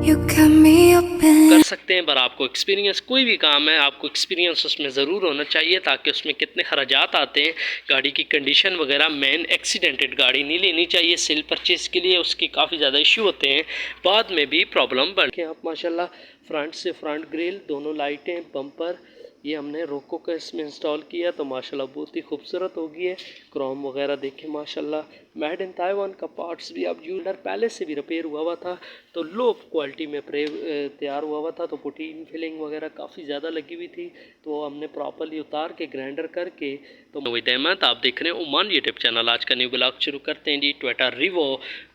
You got me open. कर सकते हैं, पर आपको एक्सपीरियंस, कोई भी काम है आपको एक्सपीरियंस उसमें ज़रूर होना चाहिए, ताकि उसमें कितने खर्चात आते हैं, गाड़ी की कंडीशन वगैरह। मेन एक्सीडेंटेड गाड़ी नहीं लेनी चाहिए सेल परचेज़ के लिए, उसके काफ़ी ज़्यादा इशू होते हैं, बाद में भी प्रॉब्लम बढ़ के। आप माशाल्लाह फ्रंट से फ्रंट ग्रिल, दोनों लाइटें, बम्पर, ये हमने रोको का इसमें इंस्टॉल किया, तो माशाल्लाह बहुत ही खूबसूरत हो गई है। क्रोम वगैरह देखें माशाल्लाह, मेड इन ताइवान का पार्ट्स भी अब यूलर पहले से भी रिपेयर हुआ हुआ था, तो लो क्वालिटी में तैयार हुआ हुआ था, तो पुटीन फिलिंग वगैरह काफ़ी ज़्यादा लगी हुई थी, तो हमने प्रॉपरली उतार के ग्राइंडर करके। तो विद अहमद, आप देख रहे हैं ओमान यूट्यूब चैनल। आज का न्यू ब्लॉग शुरू करते हैं जी। टोयोटा रिवो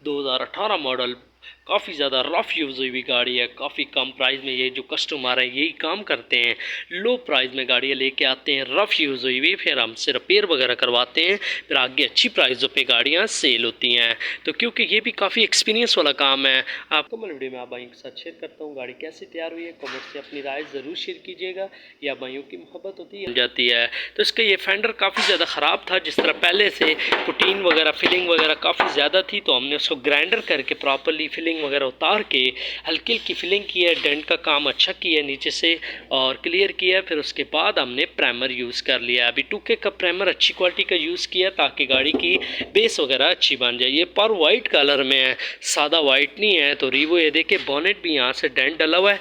2018 मॉडल, काफ़ी ज़्यादा रफ़ यूज़ हुई हुई गाड़ी है, काफ़ी कम प्राइस में। ये जो कस्टमर हैं यही काम करते हैं, लो प्राइस में गाड़ियाँ लेके आते हैं रफ़ यूज़ हुई हुई, फिर हमसे रिपेयर वगैरह करवाते हैं, फिर आगे अच्छी प्राइसों पे गाड़ियाँ सेल होती हैं। तो क्योंकि ये भी काफ़ी एक्सपीरियंस वाला काम है, आपको मैं वीडियो में आप भाइयों के साथ शेयर करता हूँ गाड़ी कैसे तैयार हुई है। कमेंट से अपनी राय ज़रूर शेयर कीजिएगा, या भाइयों की मोहब्बत होती है जाती है। तो इसका ये फेंडर काफ़ी ज़्यादा ख़राब था, जिस तरह पहले से पुटीन वगैरह फिलिंग वगैरह काफ़ी ज़्यादा थी, तो हमने उसको ग्राइंडर करके प्रॉपरली फिलिंग वगैरह उतार के हल्की हल्की फिलिंग की है, डेंट का काम अच्छा किया है नीचे से और क्लियर किया। फिर उसके बाद हमने प्राइमर यूज़ कर लिया, अभी 2K का प्राइमर अच्छी क्वालिटी का यूज़ किया, ताकि गाड़ी की बेस वगैरह अच्छी बन जाए। ये पर वाइट कलर में है, सादा वाइट नहीं है। तो रिवो, ये देखिए बॉनेट भी यहाँ से डेंट डला हुआ है,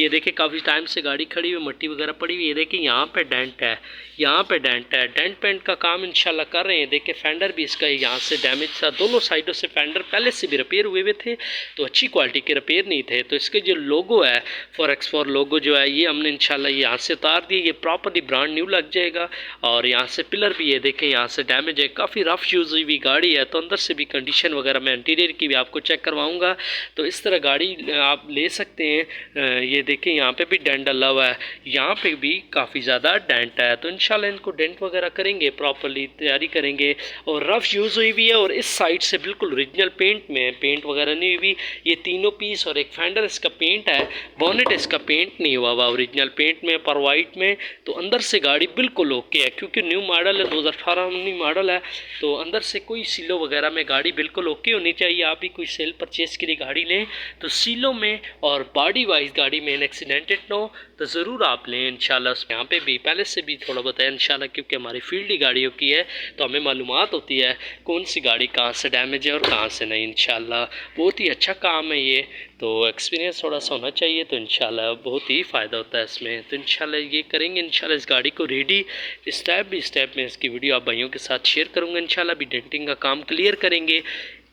ये देखिए काफ़ी टाइम से गाड़ी खड़ी हुई, मट्टी वगैरह पड़ी हुई। ये देखिए यहाँ पे डेंट है, यहाँ पे डेंट है, डेंट पेंट का काम इंशाल्लाह कर रहे हैं। देखिए फेंडर भी इसका यहाँ से डैमेज था, दोनों साइडों से फेंडर पहले से भी रिपेयर हुए हुए थे, तो अच्छी क्वालिटी के रिपेयर नहीं थे। तो इसके जो लोगो है, फॉर लोगो जो है, ये हमने इंशाल्लाह यहाँ से उतार दिए, ये प्रॉपरली ब्रांड न्यू लग जाएगा। और यहाँ से पिलर भी ये देखें यहाँ से डैमेज है, काफ़ी रफ यूज़ हुई हुई गाड़ी है, तो अंदर से भी कंडीशन वगैरह मैं इंटीरियर की भी आपको चेक करवाऊँगा। तो इस तरह गाड़ी आप ले सकते हैं। ये देखिए यहाँ पे भी डेंट डला हुआ है, यहाँ पे भी काफ़ी ज़्यादा डेंट है, तो इंशाल्लाह इनको डेंट वगैरह करेंगे, प्रॉपरली तैयारी करेंगे। और रफ यूज़ हुई भी है, और इस साइड से बिल्कुल ओरिजिनल पेंट में, पेंट वगैरह नहीं हुई। ये तीनों पीस और एक फेंडर इसका पेंट है, बॉनेट इसका पेंट नहीं हुआ हुआ, ओरिजिनल पेंट में, पर वाइट में। तो अंदर से गाड़ी बिल्कुल ओके है, क्योंकि न्यू मॉडल है, 2018 न्यू मॉडल है, तो अंदर से कोई सीलो वगैरह में गाड़ी बिल्कुल ओके होनी चाहिए। आप भी कोई सेल परचेज़ के लिए गाड़ी लें तो सीलों में और बॉडी वाइज गाड़ी में एक्सीडेंटेड ना हो, तो ज़रूर आप लें इंशाल्लाह। यहाँ पे भी पहले से भी थोड़ा बताया इंशाल्लाह, क्योंकि हमारी फील्ड ही गाड़ियों की है, तो हमें मालूमात होती है कौन सी गाड़ी कहाँ से डैमेज है और कहाँ से नहीं। इंशाल्लाह बहुत ही अच्छा काम है ये, तो एक्सपीरियंस थोड़ा सा होना चाहिए, तो इंशाल्लाह बहुत ही फ़ायदा होता है इसमें। तो इंशाल्लाह ये करेंगे, इंशाल्लाह इस गाड़ी को रेडी स्टेप बाई स्टेप में इसकी वीडियो आप भाइयों के साथ शेयर करूँगा। इंशाल्लाह भी डेंटिंग का काम क्लियर करेंगे,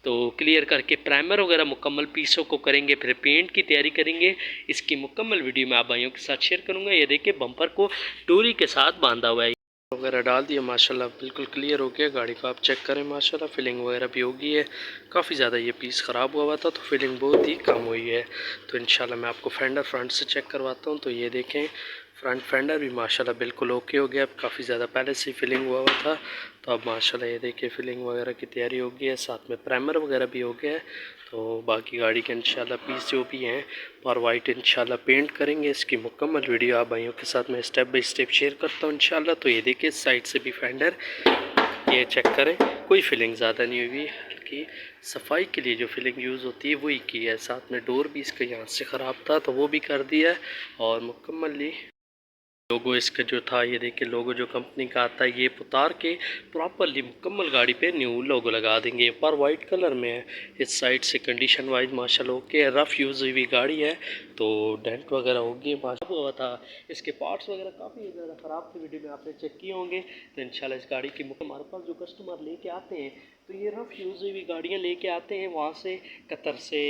तो क्लियर करके प्राइमर वगैरह मुकम्मल पीसों को करेंगे, फिर पेंट की तैयारी करेंगे। इसकी मुकम्मल वीडियो मैं आप भाइयों के साथ शेयर करूंगा। ये देखिए बम्पर को डोरी के साथ बांधा हुआ है, वगैरह डाल दिया माशाल्लाह, बिल्कुल क्लियर हो गया। गाड़ी को आप चेक करें माशाल्लाह, फिलिंग वगैरह भी हो गई है। काफ़ी ज़्यादा ये पीस ख़राब हुआ था, तो फिलिंग बहुत ही कम हुई है। तो इंशाल्लाह मैं आपको फेंडर फ्रंट से चेक करवाता हूँ। तो ये देखें फ्रंट फेंडर भी माशाल्लाह बिल्कुल ओके हो गया, काफ़ी ज़्यादा पहले से फिलिंग हुआ था, तो अब माशाल्लाह ये देखिए फिलिंग वगैरह की तैयारी हो गई है, साथ में प्राइमर वगैरह भी हो गया है। तो बाकी गाड़ी के इंशाल्लाह पीस जो भी हैं और वाइट इंशाल्लाह पेंट करेंगे। इसकी मुकम्मल वीडियो आप भाइयों के साथ मैं स्टेप बाय स्टेप शेयर करता हूँ इंशाल्लाह। तो ये देखिए साइड से भी फेंडर, ये चेक करें, कोई फिलिंग ज़्यादा नहीं हुई, हल्की सफाई के लिए जो फिलिंग यूज़ होती है वही की है। साथ में डोर भी इसका यहाँ से ख़राब था, तो वो भी कर दिया है। और मुकम्मली लोगो इसका जो था, ये देखिए लोगो जो कंपनी का आता है, ये उतार के प्रॉपरली मुकम्मल गाड़ी पे न्यू लोगो लगा देंगे, पर वाइट कलर में है। इस साइड से कंडीशन वाइज माशाल्लाह ओके, रफ़ यूज़ हुई गाड़ी है, तो डेंट वगैरह होगी माशाल्लाह हुआ था। इसके पार्ट्स वगैरह काफ़ी ज़्यादा ख़राब थे, वीडियो में आपने चेक किए होंगे। तो इंशाल्लाह इस गाड़ी की हमारे पास जो कस्टमर लेके आते हैं, तो ये रफ़ यूज़ हुई गाड़ियाँ लेके आते हैं वहाँ से, कतर से,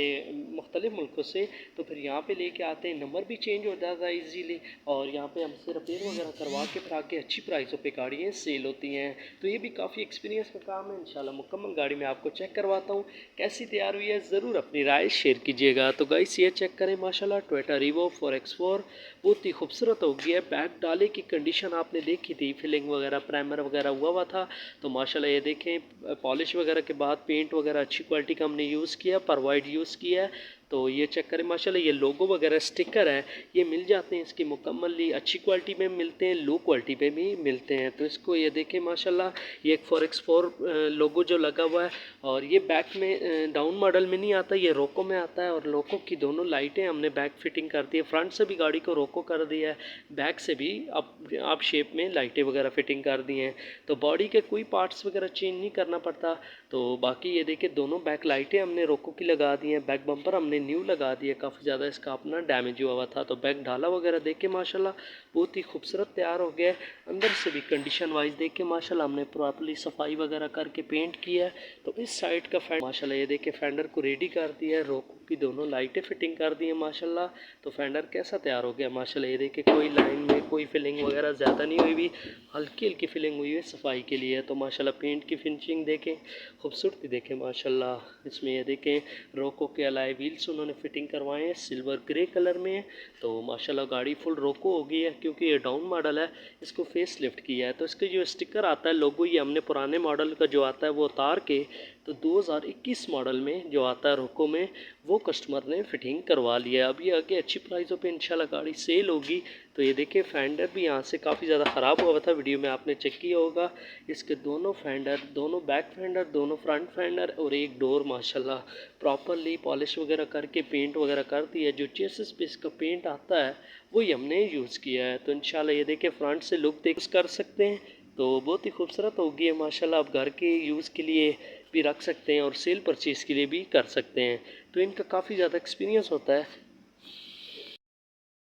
मुख्तलिफ़ मुल्कों से, तो फिर यहाँ पे लेके आते हैं, नंबर भी चेंज हो जाता है ईजीली, और यहाँ पे हमसे रिपेयर वगैरह करवा के फिर आके अच्छी प्राइसों पे गाड़ियाँ सेल होती हैं। तो ये भी काफ़ी एक्सपीरियंस का काम है। इंशाल्लाह मुकम्मल गाड़ी में आपको चेक करवाता हूँ कैसी तैयार हुई है, ज़रूर अपनी राय शेयर कीजिएगा। तो गाइस ये चेक करें माशाल्लाह, टोयोटा रिवो 4X4 बहुत ही खूबसूरत हो गया है। बैक डाले की कंडीशन आपने देखी थी, फिलिंग वगैरह प्राइमर वगैरह हुआ था, तो माशाल्लाह ये देखें पॉलिश वगैरह के बाद पेंट वगैरह अच्छी क्वालिटी का हमने यूज़ किया, पर वाइट यूज़ किया है। तो ये चेक करें माशाल्लाह, ये लोगो वगैरह स्टिकर है ये मिल जाते हैं इसकी मुकम्मली अच्छी क्वालिटी में मिलते हैं, लो क्वालिटी में भी मिलते हैं। तो इसको ये देखें माशाल्लाह, ये एक 4x4 लोगो जो लगा हुआ है, और ये बैक में डाउन मॉडल में नहीं आता, ये रोको में आता है। और लोको की दोनों लाइटें हमने बैक फिटिंग कर दी है, फ्रंट से भी गाड़ी को रोको कर दिया है, बैक से भी आप शेप में लाइटें वगैरह फिटिंग कर दी हैं। तो बॉडी के कोई पार्ट्स वगैरह चेंज नहीं करना पड़ता। तो बाकी ये देखिए दोनों बैक लाइटें हमने रोको की लगा दी हैं, बैक बम्पर हमने न्यू लगा दिया, काफ़ी ज़्यादा इसका अपना डैमेज हुआ था। तो बैक ढाला वगैरह देख के माशाल्लाह बहुत ही खूबसूरत तैयार हो गया है। अंदर से भी कंडीशन वाइज देख के माशाल्लाह हमने प्रॉपर्ली सफाई वगैरह करके पेंट किया है। तो इस साइड का फेंडर माशाल्लाह ये देख के फेंडर को रेडी कर दिया है, रोको की दोनों लाइटें फिटिंग कर दी हैं माशाल्लाह। तो फेंडर कैसा तैयार हो गया माशाल्लाह, ये देखे कोई लाइन में कोई फिलिंग वगैरह ज़्यादा नहीं हुई हुई, हल्की हल्की फिलिंग हुई है सफाई के लिए। तो माशाल्लाह पेंट की फिनिशिंग देखें, खूबसूरती देखें माशाल्लाह। इसमें ये देखें रोको के अलाए व्हील्स उन्होंने फिटिंग करवाए हैं, सिल्वर ग्रे कलर में। तो माशाल्लाह गाड़ी फुल रोको हो गई है, क्योंकि ये डाउन मॉडल है, इसको फेस लिफ्ट किया है। तो इसके जो स्टिकर आता है लोगो, ये हमने पुराने मॉडल का जो आता है वो उतार के तो 2021 मॉडल में जो आता है रोको में, वो कस्टमर ने फिटिंग करवा लिया है। अब ये आगे अच्छी प्राइसों पे इंशाल्लाह गाड़ी सेल होगी। तो ये देखिए फेंडर भी यहाँ से काफ़ी ज़्यादा ख़राब हुआ था, वीडियो में आपने चेक किया होगा। इसके दोनों फेंडर, दोनों बैक फेंडर, दोनों फ्रंट फेंडर और एक डोर माशाल्लाह प्रॉपरली पॉलिश वगैरह करके पेंट वगैरह कर दिया। जो चेसिस पे इसका पेंट आता है वही हमने यूज़ किया है। तो इंशाल्लाह ये देखिए फ्रंट से लुक देख कर सकते हैं, तो बहुत ही खूबसूरत होगी है माशाल्लाह। आप घर के यूज़ के लिए भी रख सकते हैं और सेल परचेज़ के लिए भी कर सकते हैं। तो इनका काफ़ी ज़्यादा एक्सपीरियंस होता है,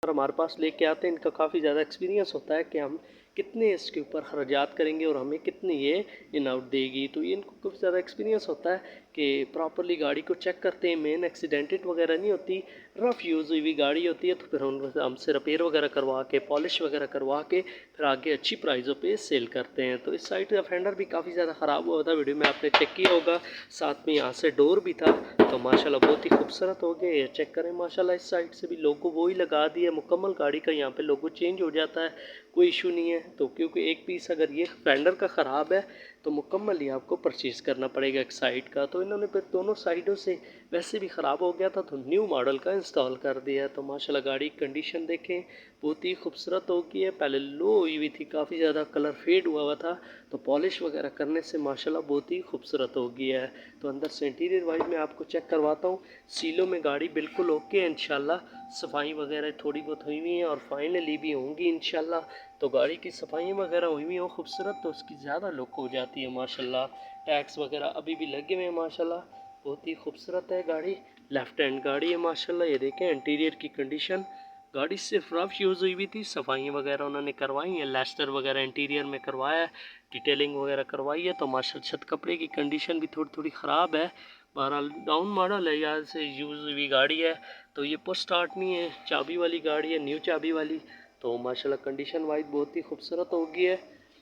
और हमारे पास लेके आते हैं, इनका काफ़ी ज़्यादा एक्सपीरियंस होता है कि हम कितने इसके ऊपर खर्चात करेंगे और हमें कितनी ये इन आउट देगी। तो ये इनको काफ़ी ज़्यादा एक्सपीरियंस होता है कि प्रॉपरली गाड़ी को चेक करते हैं, मेन एक्सीडेंटेड वगैरह नहीं होती, रफ़ यूज़ हुई गाड़ी होती है। तो फिर हमसे रिपेयर वगैरह करवा के पॉलिश वगैरह करवा के फिर आगे अच्छी प्राइसों पे सेल करते हैं। तो इस साइड का फेंडर भी काफ़ी ज़्यादा ख़राब हुआ था, वीडियो में आपने चेक किया होगा, साथ में यहाँ से डोर भी था। तो माशाल्लाह बहुत ही खूबसूरत हो गया, ये चेक करें माशाल्लाह। इस साइड से भी लोगो वो ही लगा दिया मुकम्मल, गाड़ी का यहाँ पे लोगो चेंज हो जाता है, कोई इशू नहीं है। तो क्योंकि एक पीस अगर ये फेंडर का ख़राब है तो मुकम्मल ही आपको परचेज़ करना पड़ेगा एक साइड का। तो इन्होंने फिर दोनों साइडों से वैसे भी ख़राब हो गया था तो न्यू मॉडल का इंस्टॉल कर दिया। तो माशाल्लाह गाड़ी कंडीशन देखें बहुत ही खूबसूरत हो गई है, पहले लो हुई हुई थी, काफ़ी ज़्यादा कलर फेड हुआ हुआ था, तो पॉलिश वगैरह करने से माशाल्लाह बहुत ही खूबसूरत हो गई है। तो अंदर से इंटीरियर वाइज मैं आपको चेक करवाता हूँ, सीलों में गाड़ी बिल्कुल ओके है इंशाल्लाह, सफाई वगैरह थोड़ी बहुत हुई हुई हैं और फाइनली भी होंगी इंशाल्लाह। तो गाड़ी की सफाई वगैरह हुई हुई हो खूबसूरत, तो उसकी ज़्यादा लुक हो जाती है माशाल्लाह। टैक्स वगैरह अभी भी लगे हुए हैं माशाल्लाह, बहुत ही खूबसूरत है गाड़ी, लेफ्ट हैंड गाड़ी है माशाल्लाह। ये देखें इंटीरियर की कंडीशन, गाड़ी सिर्फ रफ यूज़ हुई हुई थी, सफाई वगैरह उन्होंने करवाई है, लेस्टर वगैरह इंटीरियर में करवाया है, डिटेलिंग वगैरह करवाई है। तो माशाल्लाह छत कपड़े की कंडीशन भी थोड़ी थोड़ी ख़राब है, बहरहाल डाउन मॉडल है, यहाँ से यूज़ हुई गाड़ी है। तो ये पुश स्टार्ट नहीं है, चाबी वाली गाड़ी है, न्यू चाबी वाली। तो माशाल्लाह कंडीशन वाइज बहुत ही खूबसूरत होगी है।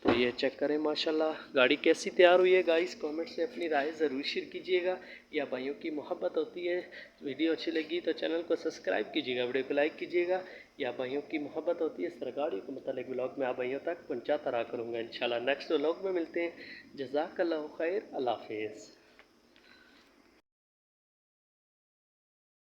तो ये चेक करें माशाल्लाह गाड़ी कैसी तैयार हुई है गाइस, कमेंट से अपनी राय ज़रूर शेयर कीजिएगा, या भाइयों की मोहब्बत होती है। वीडियो अच्छी लगी तो चैनल को सब्सक्राइब कीजिएगा, वीडियो को लाइक कीजिएगा, या भाइयों की मोहब्बत होती है इस तरह गाड़ी को मतलब ब्लॉग में आप भाइयों तक पहुँचाता रहा करूँगा इंशाल्लाह। नेक्स्ट व्लॉग में मिलते हैं, जज़ाकल्लाहु खैर, अल्लाह हाफिज़।